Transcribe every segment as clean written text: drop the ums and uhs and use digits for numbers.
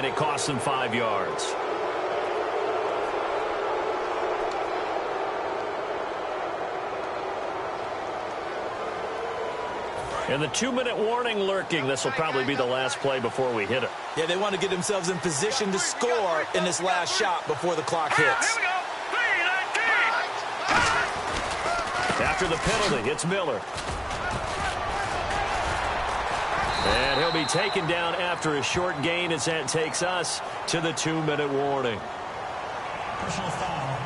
and it costs them 5 yards. And the 2-minute warning lurking. This will probably be the last play before we hit it. Yeah, they want to get themselves in position to score in this last shot before the clock hits. After the penalty, it's Miller. And he'll be taken down after a short gain as that takes us to the 2-minute warning. Personal foul,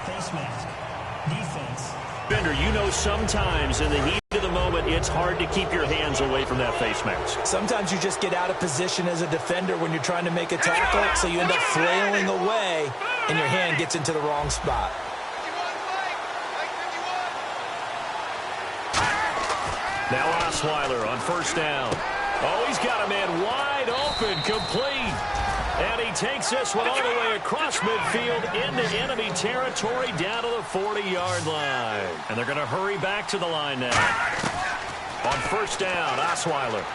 face mask, defense. Bender, you know sometimes in the heat of the moment, it's hard to keep your hands away from that face mask. Sometimes you just get out of position as a defender when you're trying to make a tackle, so you end up flailing away, and your hand gets into the wrong spot. Now Osweiler on first down. Oh, he's got a man wide open, complete. And he takes this one all the way across midfield into enemy territory down to the 40-yard line. And they're going to hurry back to the line now. On first down, Osweiler.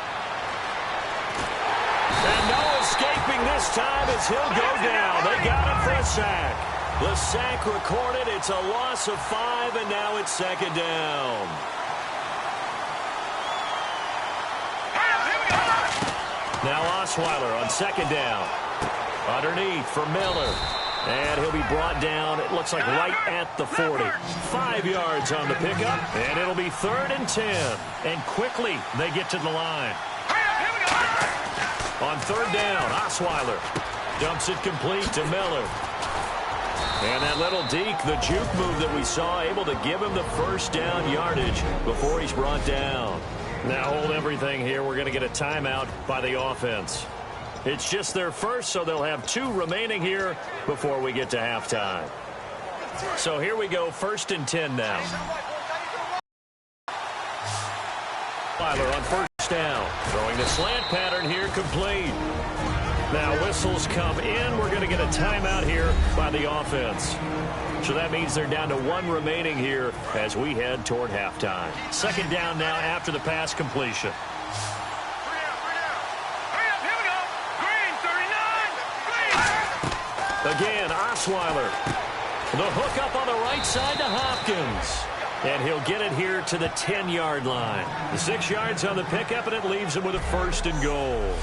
And no escaping this time as he'll go down. They got him for a sack. The sack recorded. It's a loss of 5, and now it's second down. Now Osweiler on second down. Underneath for Miller. And he'll be brought down, it looks like right at the 40. 5 yards on the pickup, and it'll be 3rd and 10. And quickly they get to the line. On third down, Osweiler dumps it complete to Miller. And that little deke, the juke move that we saw, able to give him the first down yardage before he's brought down. Now hold everything here. We're going to get a timeout by the offense. It's just their first, so they'll have 2 remaining here before we get to halftime. So here we go, 1st and 10 now. Osweiler on first down. Throwing the slant pattern here, complete. Now whistles come in. We're going to get a timeout here by the offense. So that means they're down to 1 remaining here as we head toward halftime. Second down now after the pass completion. Again, Osweiler. The hook up on the right side to Hopkins. And he'll get it here to the 10-yard line. 6 yards on the pickup, and it leaves him with a 1st and goal.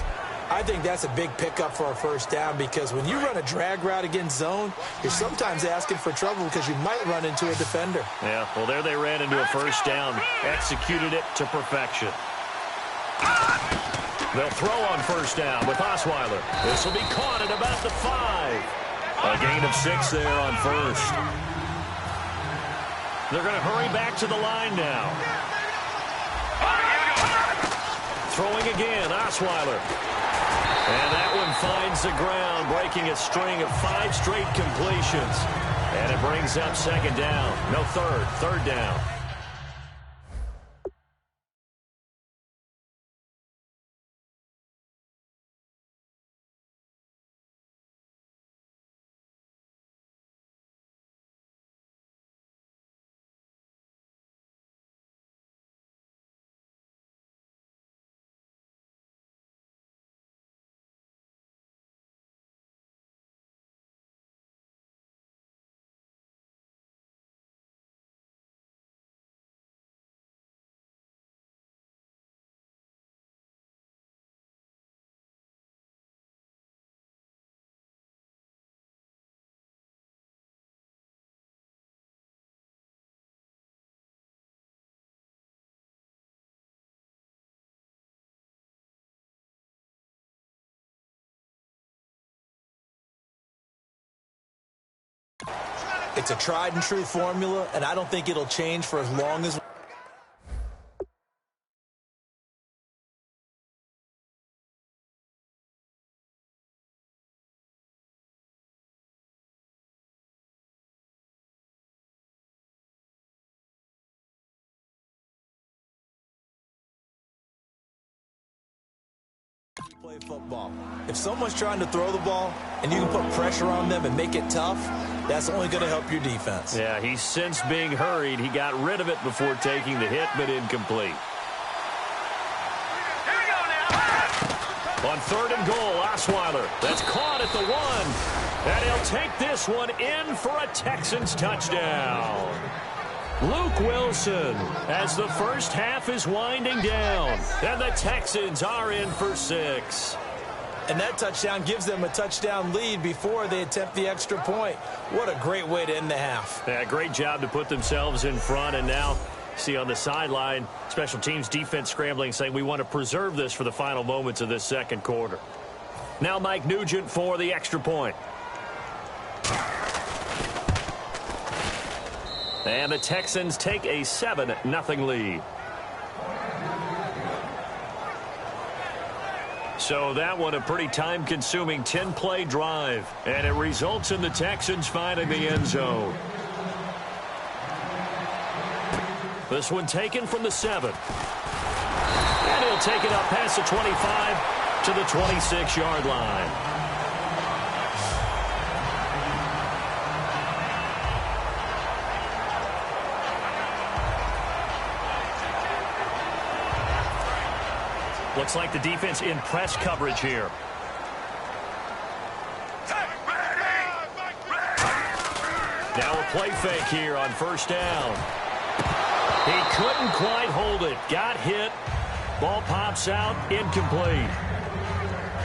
I think that's a big pickup for a first down because when you run a drag route against zone, you're sometimes asking for trouble because you might run into a defender. Yeah, well, there they ran into a first down. Executed it to perfection. They'll throw on first down with Osweiler. This will be caught at about the 5. A gain of 6 there on first. They're going to hurry back to the line now. Throwing again, Osweiler. And that one finds the ground, breaking a string of 5 straight completions. And it brings up second down. No, third down. It's a tried and true formula, and I don't think it'll change for as long as play football. If someone's trying to throw the ball and you can put pressure on them and make it tough, that's only going to help your defense. Yeah, he's since being hurried. He got rid of it before taking the hit, but incomplete. On On 3rd and goal, Osweiler. That's caught at the 1. And he'll take this one in for a Texans touchdown. Luke Wilson, as the first half is winding down. And the Texans are in for 6. And that touchdown gives them a touchdown lead before they attempt the extra point. What a great way to end the half. Yeah, great job to put themselves in front. And now, see on the sideline, special teams defense scrambling, saying we want to preserve this for the final moments of this second quarter. Now Mike Nugent for the extra point. And the Texans take a 7-0 lead. So that one a pretty time-consuming 10-play drive. And it results in the Texans finding the end zone. This one taken from the 7. And he'll take it up past the 25 to the 26-yard line. Looks like the defense in press coverage here. Now a play fake here on first down. He couldn't quite hold it. Got hit. Ball pops out. Incomplete.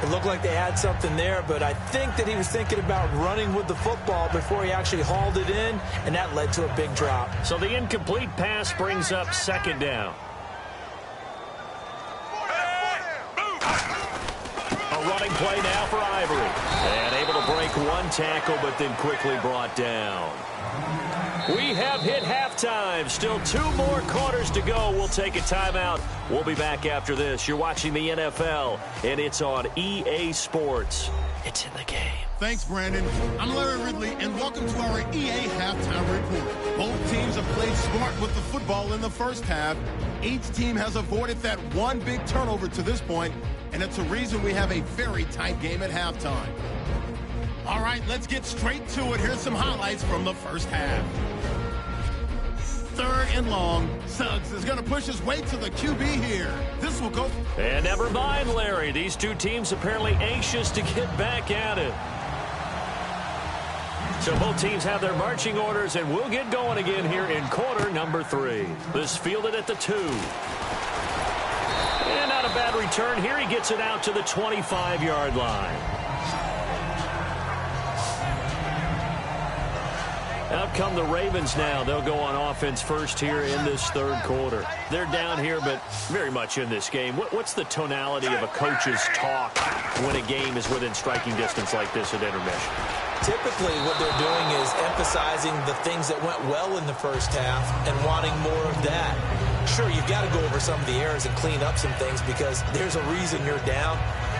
It looked like they had something there, but I think that he was thinking about running with the football before he actually hauled it in, and that led to a big drop. So the incomplete pass brings up 2nd down. Running play now for Ivory. And able to break one tackle, but then quickly brought down. We have hit halftime. Still 2 more quarters to go. We'll take a timeout. We'll be back after this. You're watching the NFL, and it's on EA Sports. It's in the game. Thanks, Brandon. I'm Larry Ridley, and welcome to our EA Halftime Report. Both teams have played smart with the football in the first half. Each team has avoided that one big turnover to this point, and it's a reason we have a very tight game at halftime. All right, let's get straight to it. Here's some highlights from the first half. 3rd and long. Suggs is going to push his way to the QB here. This will go. And never mind, Larry. These two teams apparently anxious to get back at it. So both teams have their marching orders, and we'll get going again here in quarter number 3. This fielded at the 2. And not a bad return here. He gets it out to the 25-yard line. Out come the Ravens now. They'll go on offense first here in this 3rd quarter. They're down here, but very much in this game. What's the tonality of a coach's talk when a game is within striking distance like this at intermission? Typically, what they're doing is emphasizing the things that went well in the first half and wanting more of that. Sure, you've got to go over some of the errors and clean up some things because there's a reason you're down.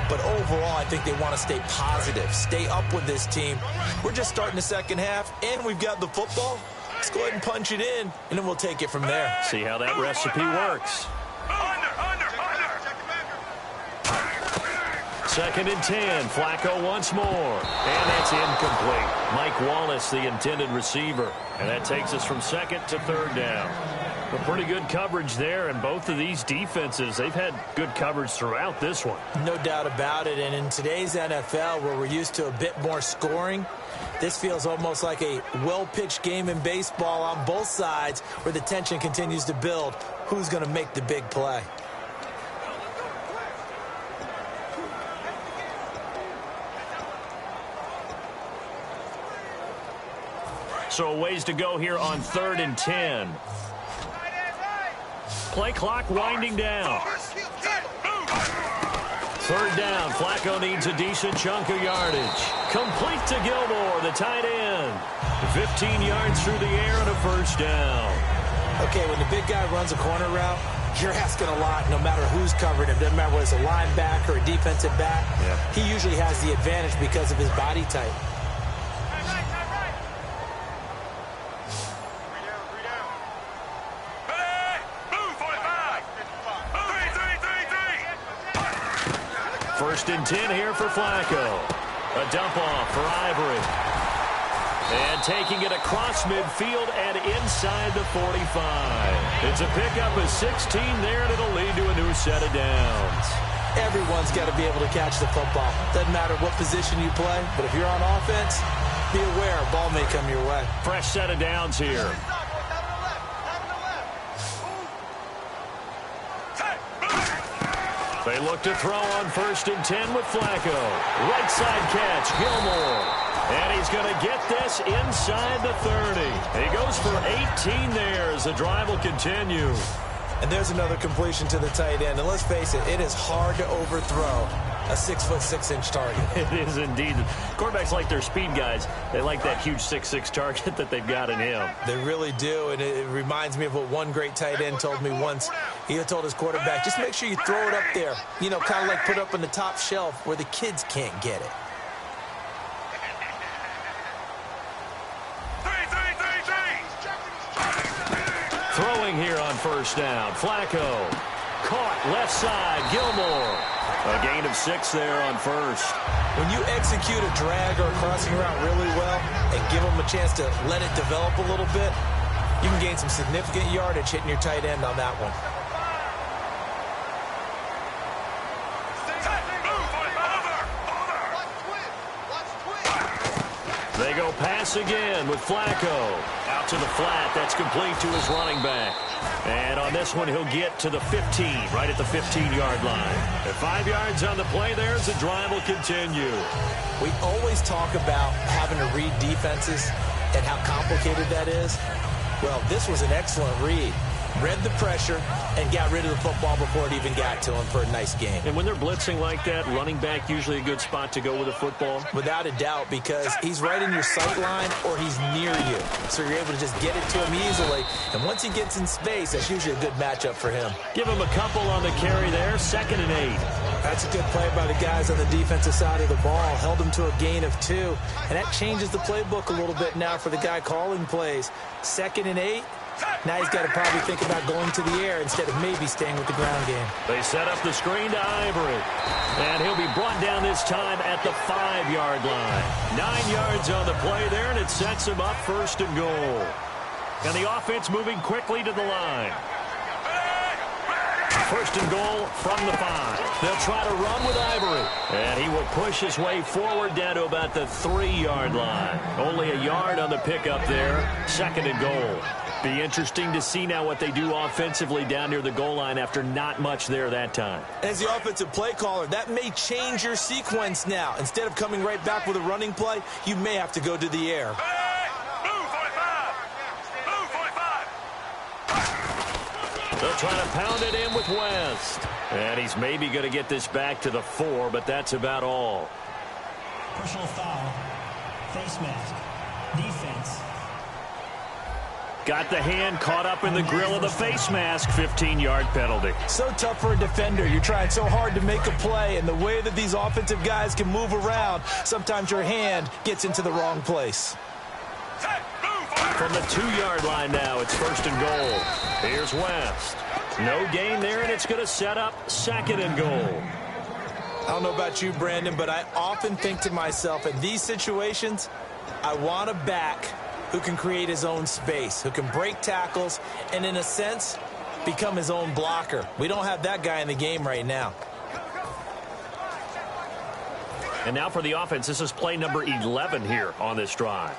But overall, I think they want to stay positive, stay up with this team. We're just starting the second half, and we've got the football. Let's go ahead and punch it in, and then we'll take it from there. See how that recipe works. 2nd and 10. Flacco once more. And that's incomplete. Mike Wallace, the intended receiver. And that takes us from 2nd to 3rd down. But pretty good coverage there, and both of these defenses, they've had good coverage throughout this one. No doubt about it, and in today's NFL, where we're used to a bit more scoring, this feels almost like a well-pitched game in baseball on both sides where the tension continues to build. Who's going to make the big play? So a ways to go here on 3rd and 10. Play clock winding down. 3rd down. Flacco needs a decent chunk of yardage. Complete to Gilmore, the tight end. 15 yards through the air and a first down. Okay, when the big guy runs a corner route, you're asking a lot no matter who's covering him. Doesn't matter whether it's a linebacker or a defensive back. Yeah. He usually has the advantage because of his body type. First and 10 here for Flacco. A dump off for Ivory. And taking it across midfield and inside the 45. It's a pickup of 16 there, and it'll lead to a new set of downs. Everyone's got to be able to catch the football. Doesn't matter what position you play, but if you're on offense, be aware a ball may come your way. Fresh set of downs here. They look to throw on 1st and 10 with Flacco. Right side catch, Gilmore. And he's going to get this inside the 30. He goes for 18 there as the drive will continue. And there's another completion to the tight end. And let's face it, it is hard to overthrow a 6'6" target. It is indeed. Quarterbacks like their speed guys. They like that huge 6'6" target that they've got in him. They really do, and it reminds me of what one great tight end told me once. He told his quarterback, just make sure you throw it up there. You know, kind of like put it up on the top shelf where the kids can't get it. Throwing here on 1st down. Flacco. Caught left side. Gilmore. A gain of 6 there on 1st. When you execute a drag or a crossing route really well and give them a chance to let it develop a little bit, you can gain some significant yardage hitting your tight end on that one. They go pass again with Flacco. Out to the flat. That's complete to his running back. And on this one, he'll get to the 15, right at the 15-yard line. At 5 yards on the play there as the drive will continue. We always talk about having to read defenses and how complicated that is. Well, this was an excellent read. Read the pressure and got rid of the football before it even got to him for a nice game. And when they're blitzing like that, running back usually a good spot to go with the football? Without a doubt, because he's right in your sight line or he's near you. So you're able to just get it to him easily. And once he gets in space, that's usually a good matchup for him. Give him a couple on the carry there. 2nd and 8. That's a good play by the guys on the defensive side of the ball. Held him to a gain of 2. And that changes the playbook a little bit now for the guy calling plays. 2nd and 8. Now he's got to probably think about going to the air instead of maybe staying with the ground game. They set up the screen to Ivory. And he'll be brought down this time at the 5-yard line. 9 yards on the play there, and it sets him up 1st and goal. And the offense moving quickly to the line. 1st and goal from the 5. They'll try to run with Ivory. And he will push his way forward down to about the 3-yard line. Only a yard on the pickup there. 2nd and goal. Be interesting to see now what they do offensively down near the goal line after not much there that time. As the offensive play caller, that may change your sequence now. Instead of coming right back with a running play, you may have to go to the air. They'll try to pound it in with West. And he's maybe going to get this back to the 4, but that's about all. Personal foul. Face mask. Defense. Got the hand caught up in the grill of the face mask. 15-yard penalty. So tough for a defender. You're trying so hard to make a play, and the way that these offensive guys can move around, sometimes your hand gets into the wrong place. From the 2-yard line now, it's 1st and goal. Here's West. No gain there, and it's going to set up 2nd and goal. I don't know about you, Brandon, but I often think to myself, in these situations, I want a back who can create his own space, who can break tackles, and in a sense, become his own blocker. We don't have that guy in the game right now. And now for the offense, this is play number 11 here on this drive.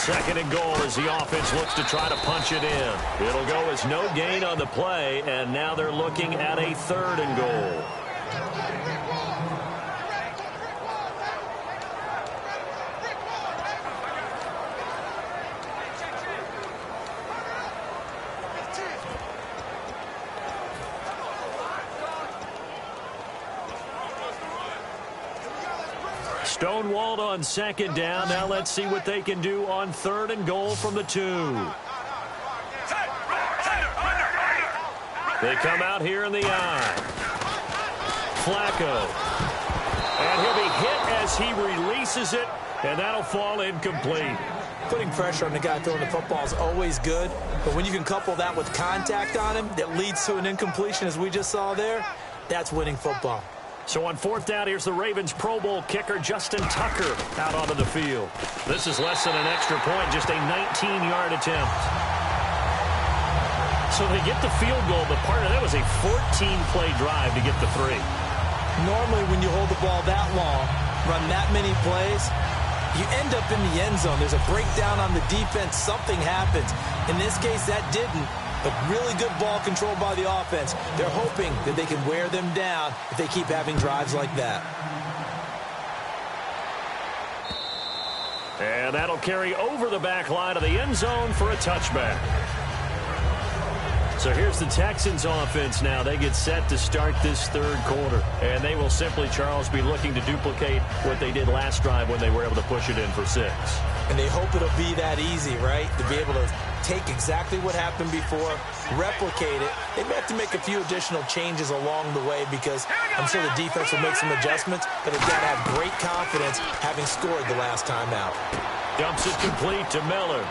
2nd and goal as the offense looks to try to punch it in. It'll go as no gain on the play, and now they're looking at a 3rd and goal. Stonewalled on 2nd down. Now let's see what they can do on 3rd and goal from the 2. They come out here in the I. Flacco. And he'll be hit as he releases it, and that'll fall incomplete. Putting pressure on the guy throwing the football is always good, but when you can couple that with contact on him that leads to an incompletion, as we just saw there, that's winning football. So on 4th down, here's the Ravens Pro Bowl kicker Justin Tucker out onto the field. This is less than an extra point, just a 19-yard attempt. So they get the field goal, but part of that was a 14-play drive to get the 3. Normally, when you hold the ball that long, run that many plays, you end up in the end zone. There's a breakdown on the defense. Something happens. In this case, that didn't. But really good ball control by the offense. They're hoping that they can wear them down if they keep having drives like that. And that'll carry over the back line of the end zone for a touchback. So here's the Texans offense now. They get set to start this third quarter. And they will simply, Charles, be looking to duplicate what they did last drive when they were able to push it in for 6. And they hope it'll be that easy, right? To be able to take exactly what happened before, replicate it. They may have to make a few additional changes along the way because I'm sure the defense will make some adjustments, but they've got to have great confidence having scored the last time out. Dumps it complete to Miller.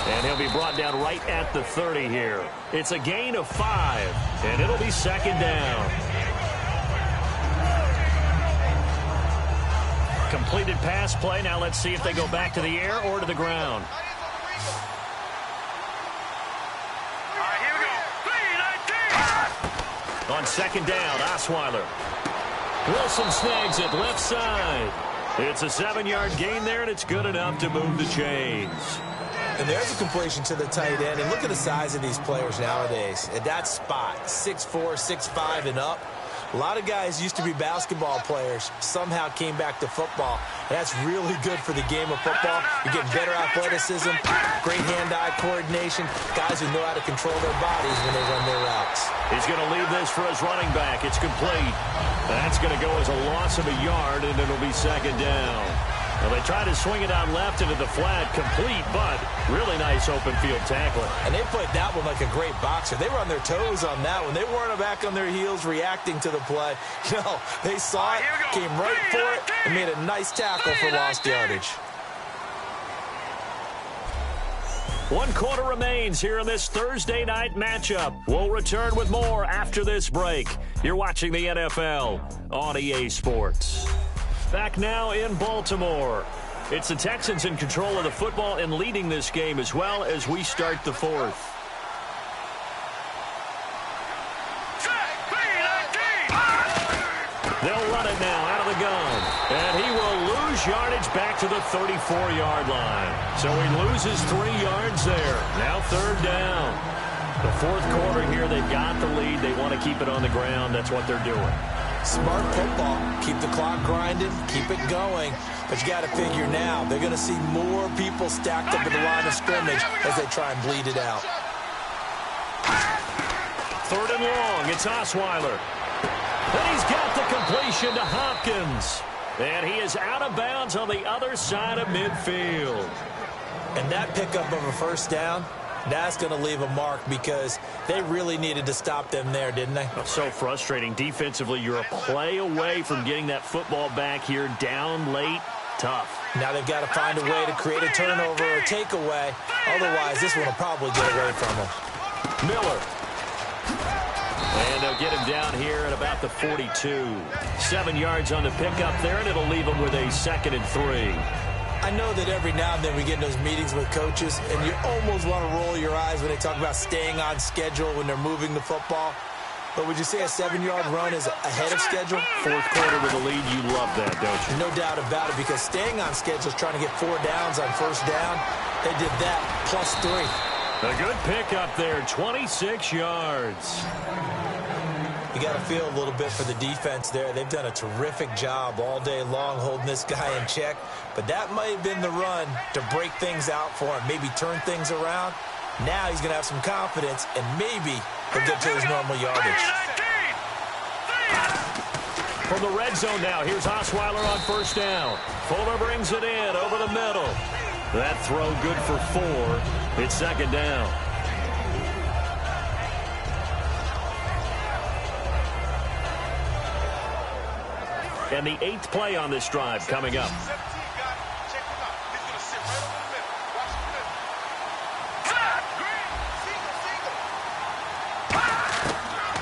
And he'll be brought down right at the 30 here. It's a gain of 5, and it'll be second down. Completed pass play. Now let's see if they go back to the air or to the ground. On second down, Osweiler. Wilson snags it left side. It's a 7-yard gain there, and it's good enough to move the chains. And there's a completion to the tight end. And look at the size of these players nowadays. At that spot, 6'4", 6'5", and up. A lot of guys used to be basketball players, somehow came back to football. And that's really good for the game of football. You get better athleticism, great hand-eye coordination, guys who know how to control their bodies when they run their routes. He's going to leave this for his running back. It's complete. That's going to go as a loss of a yard, and it'll be second down. Well, they try to swing it out left into the flat, complete, but really nice open field tackling. And they played that one like a great boxer. They were on their toes on that one. They weren't back on their heels reacting to the play. No, they saw it, came right for it, and made a nice tackle for lost yardage. 1 quarter remains here in this Thursday night matchup. We'll return with more after this break. You're watching the NFL on EA Sports. Back now in Baltimore. It's the Texans in control of the football and leading this game as well as we start the 4th. They'll run it now out of the gun. And he will lose yardage back to the 34-yard line. So he loses 3 yards there. Now third down. The 4th quarter here, they've got the lead. They want to keep it on the ground. That's what they're doing. Smart football. Keep the clock grinding. Keep it going. But you got to figure now, they're going to see more people stacked up at the line of scrimmage as they try and bleed it out. 3rd and long. It's Osweiler. And he's got the completion to Hopkins. And he is out of bounds on the other side of midfield. And that pickup of a first down, that's going to leave a mark because they really needed to stop them there, didn't they? So frustrating. Defensively, you're a play away from getting that football back here down late. Tough. Now they've got to find a way to create a turnover or takeaway. Otherwise, this one will probably get away from them. Miller. And they'll get him down here at about the 42. 7 yards on the pickup there, and it'll leave him with a 2nd and 3. I know that every now and then we get in those meetings with coaches, and you almost want to roll your eyes when they talk about staying on schedule when they're moving the football. But would you say a 7-yard run is ahead of schedule? 4th quarter with a lead, you love that, don't you? No doubt about it, because staying on schedule is trying to get 4 downs on first down. They did that, plus 3. A good pickup there, 26 yards. You got to feel a little bit for the defense there. They've done a terrific job all day long holding this guy in check. But that might have been the run to break things out for him, maybe turn things around. Now he's going to have some confidence, and maybe he'll get to his normal yardage. From the red zone now, here's Osweiler on first down. Fuller brings it in over the middle. That throw good for 4. It's second down. And the 8th play on this drive coming up.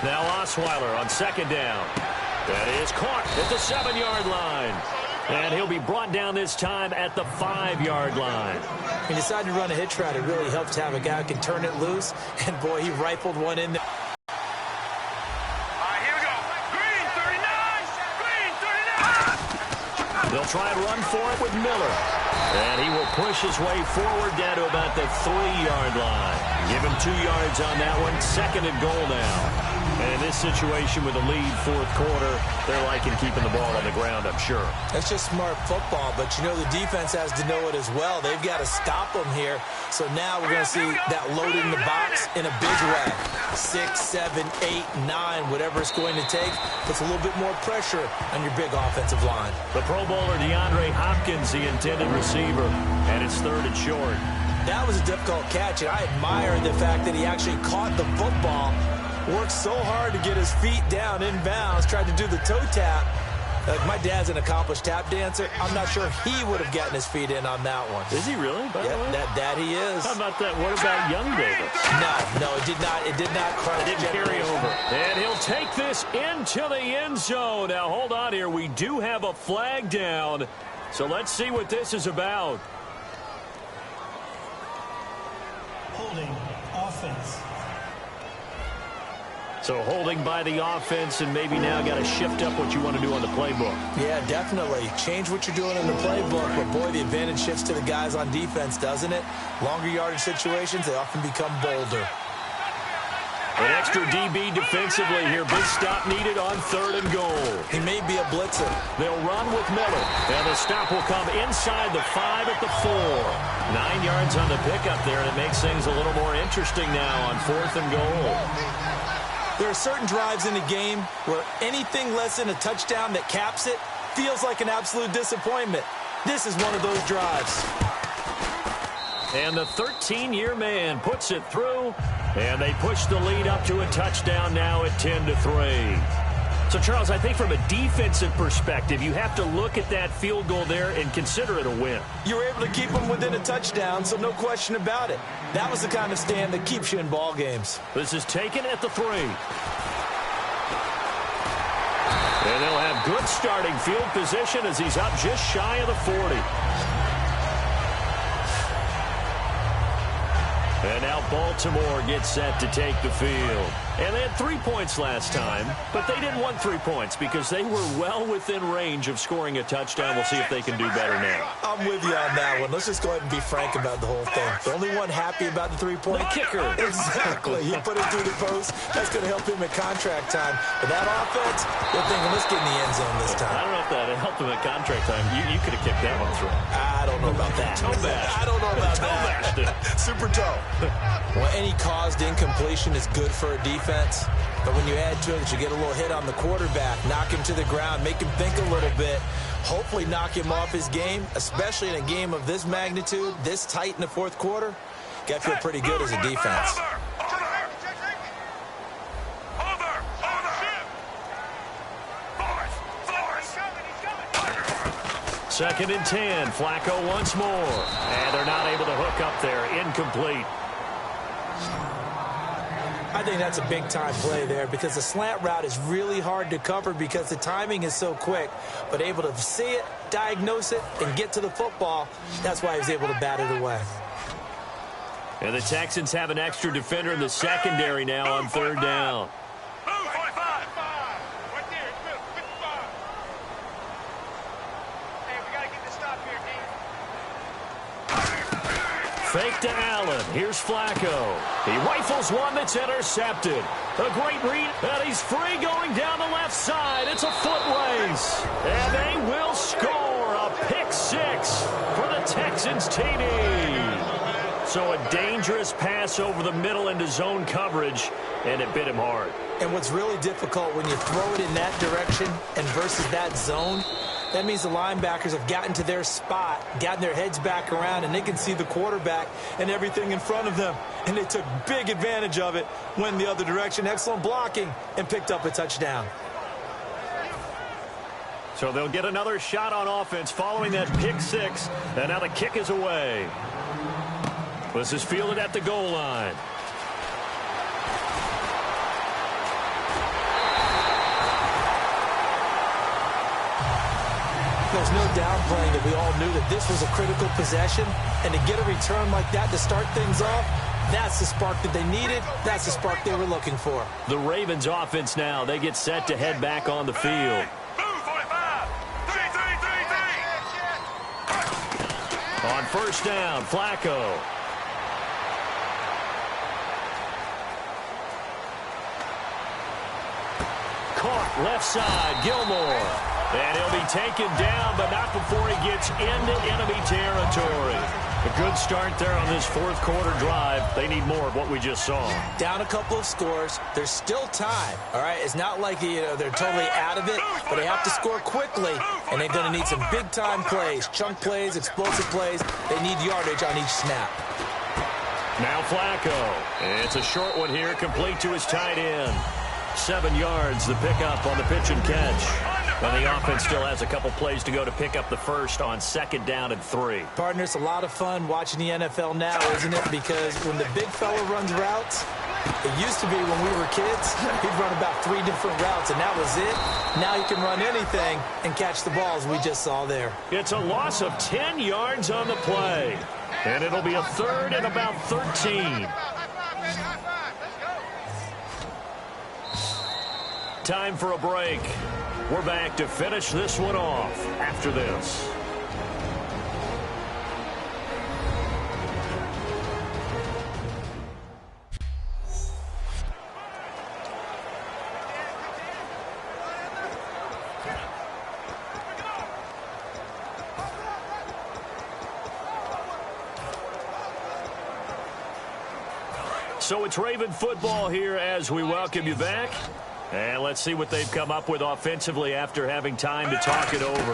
Now Osweiler on second down. That is caught at the 7-yard line. And he'll be brought down this time at the 5-yard line. He decided to run a hitch route. It really helps to have a guy who can turn it loose. And, boy, he rifled one in there. They'll try and run for it with Miller. And he will push his way forward down to about the 3-yard line. Give him 2 yards on that one. 2nd and goal now. And in this situation with a lead 4th quarter, they're liking keeping the ball on the ground, I'm sure. That's just smart football, but you know the defense has to know it as well. They've got to stop them here. So now we're going to see that loading the box in a big way. 6, 7, 8, 9, whatever it's going to take, puts a little bit more pressure on your big offensive line. The Pro Bowler DeAndre Hopkins, the intended receiver, and it's 3rd and short. That was a difficult catch, and I admire the fact that he actually caught the football, worked so hard to get his feet down inbounds, tried to do the toe tap. My dad's an accomplished tap dancer. I'm not sure he would have gotten his feet in on that one. Is he really? By the way? That he is. How about that? What about young Davis? No, it did not. It did not carry over. And he'll take this into the end zone. Now, hold on here. We do have a flag down. So let's see what this is about. Holding offense. So holding by the offense, and maybe now got to shift up what you want to do on the playbook. Yeah, definitely. Change what you're doing in the playbook, but boy, the advantage shifts to the guys on defense, doesn't it? Longer yardage situations, they often become bolder. An extra DB defensively here. Big stop needed on 3rd and goal. He may be a blitzer. They'll run with Miller, and the stop will come inside the 5 at the 4. 9 yards on the pickup there, and it makes things a little more interesting now on 4th and goal. There are certain drives in the game where anything less than a touchdown that caps it feels like an absolute disappointment. This is one of those drives. And the 13-year man puts it through, and they push the lead up to a touchdown now at 10-3. So, Charles, I think from a defensive perspective, you have to look at that field goal there and consider it a win. You were able to keep them within a touchdown, so no question about it. That was the kind of stand that keeps you in ball games. This is taken at the 3. And they'll have good starting field position as he's up just shy of the 40. And now Baltimore gets set to take the field. And they had 3 points last time, but they didn't want 3 points because they were well within range of scoring a touchdown. We'll see if they can do better now. I'm with you on that one. Let's just go ahead and be frank about the whole thing. The only one happy about the 3-point kicker. Exactly. He put it through the post. That's going to help him at contract time. But that offense, they're thinking, let's get in the end zone this time. I don't know if that helped him at contract time. You could have kicked that one through. I don't know about that. Toe bash. I don't know about that. Super toe. Well, any caused incompletion is good for a defense. But when you add to it, you get a little hit on the quarterback, knock him to the ground, make him think a little bit, hopefully knock him off his game, especially in a game of this magnitude, this tight in the 4th quarter. Got to feel pretty good as a defense. Second and 10. Flacco once more. And they're not able to hook up there. Incomplete. I think that's a big-time play there because the slant route is really hard to cover because the timing is so quick. But able to see it, diagnose it, and get to the football, that's why he was able to bat it away. And the Texans have an extra defender in the secondary now on 3rd down. Fake to Allen. Here's Flacco. He rifles one that's intercepted. A great read, and he's free going down the left side. It's a foot race. And they will score a pick 6 for the Texans TD. So a dangerous pass over the middle into zone coverage, and it bit him hard. And what's really difficult when you throw it in that direction and versus that zone, that means the linebackers have gotten to their spot, gotten their heads back around, and they can see the quarterback and everything in front of them. And they took big advantage of it, went the other direction, excellent blocking, and picked up a touchdown. So they'll get another shot on offense following that pick 6, and now the kick is away. This is fielded at the goal line. There's no downplaying that we all knew that this was a critical possession, and to get a return like that to start things off, that's the spark that they needed. That's the spark they were looking for. The Ravens offense now, they get set to head back on the field. On first down, Flacco. Caught left side, Gilmore. And he'll be taken down, but not before he gets into enemy territory. A good start there on this fourth quarter drive. They need more of what we just saw. Down a couple of scores. There's still time, all right? It's not like they're totally out of it, but they have to score quickly, and they're going to need some big-time plays, chunk plays, explosive plays. They need yardage on each snap. Now Flacco. It's a short one here, complete to his tight end. 7 yards, the pickup on the pitch and catch. And the offense still has a couple plays to go to pick up the first on 2nd down and 3. Partner, it's a lot of fun watching the NFL now, isn't it? Because when the big fella runs routes, it used to be when we were kids, he'd run about 3 different routes, and that was it. Now he can run anything and catch the balls we just saw there. It's a loss of 10 yards on the play. And it'll be a 3rd and about 13. Time for a break. We're back to finish this one off after this. So it's Raven football here as we welcome you back. And let's see what they've come up with offensively after having time to talk it over.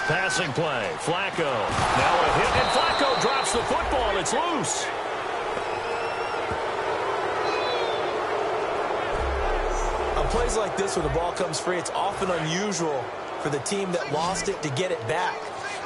Passing play, Flacco. Now a hit, and Flacco drops the football. It's loose. On plays like this where the ball comes free, it's often unusual for the team that lost it to get it back.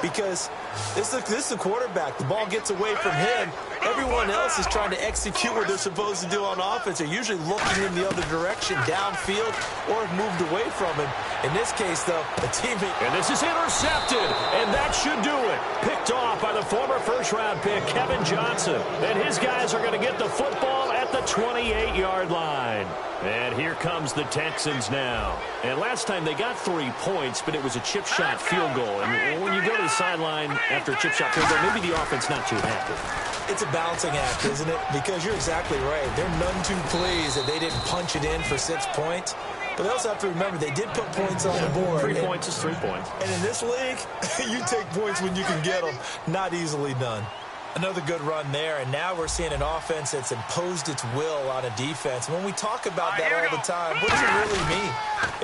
Because this is the quarterback. The ball gets away from him. Everyone else is trying to execute what they're supposed to do on offense. They're usually looking in the other direction, downfield, or have moved away from him. In this case, though, a teammate... And this is intercepted, and that should do it. Picked off by the former first-round pick, Kevin Johnson. And his guys are going to get the football at the 28-yard line. And here comes the Texans now. And last time they got 3 points, but it was a chip shot field goal. And when you go to the sideline after a chip shot field goal, maybe the offense not too happy. It's a balancing act, isn't it? Because you're exactly right. They're none too pleased that they didn't punch it in for 6 points. But they also have to remember they did put points on the board. 3 points is 3 points. And in this league, you take points when you can get them. Not easily done. Another good run there, and now we're seeing an offense that's imposed its will on a defense. When we talk about that all the time, what does it really mean?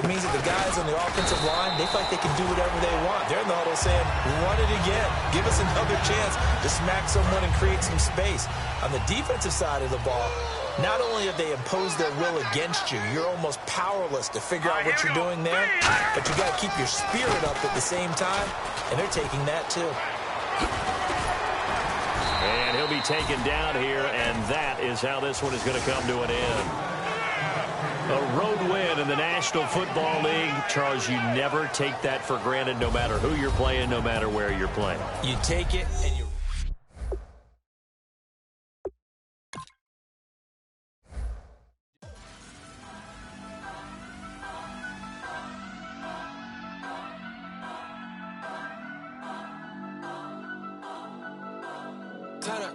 It means that the guys on the offensive line, they feel like they can do whatever they want. They're in the huddle saying, run it again. Give us another chance to smack someone and create some space. On the defensive side of the ball, not only have they imposed their will against you, you're almost powerless to figure out what you're doing there, but you got to keep your spirit up at the same time, and they're taking that too. And he'll be taken down here, and that is how this one is going to come to an end. A road win in the National Football League. Charles, you never take that for granted, no matter who you're playing, no matter where you're playing. You take it, and you...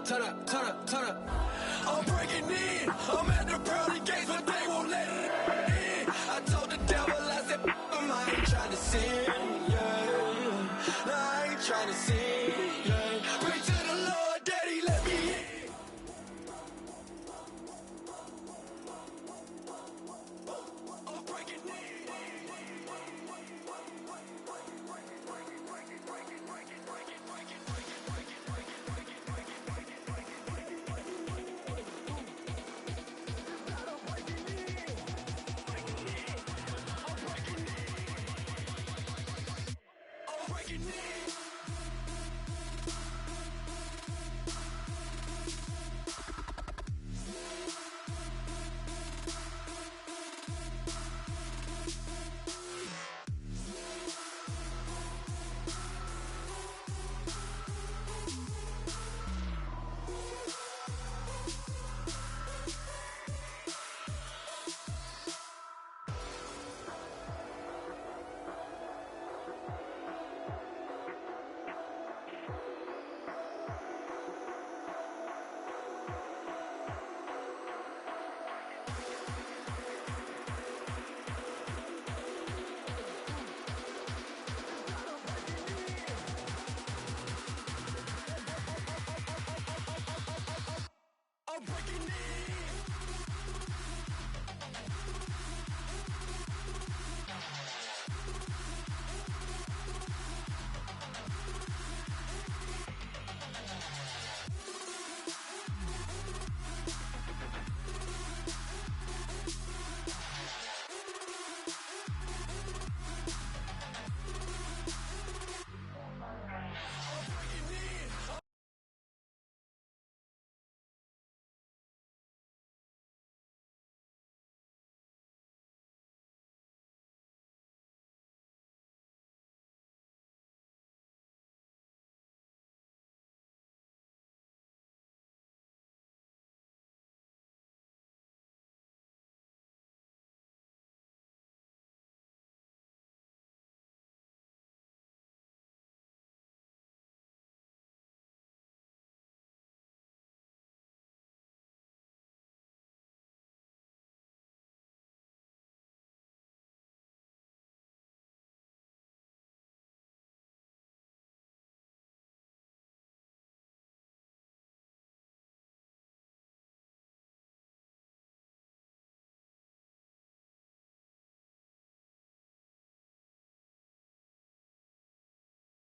Turn up. I'm breaking in. I'm at the pearly gates, but they won't let it in. I told the devil, I said, I ain't trying to sin, yeah. No, I ain't trying to sin, yeah. Pray to the Lord, Daddy, let me in. I'm breaking in. Breaking in.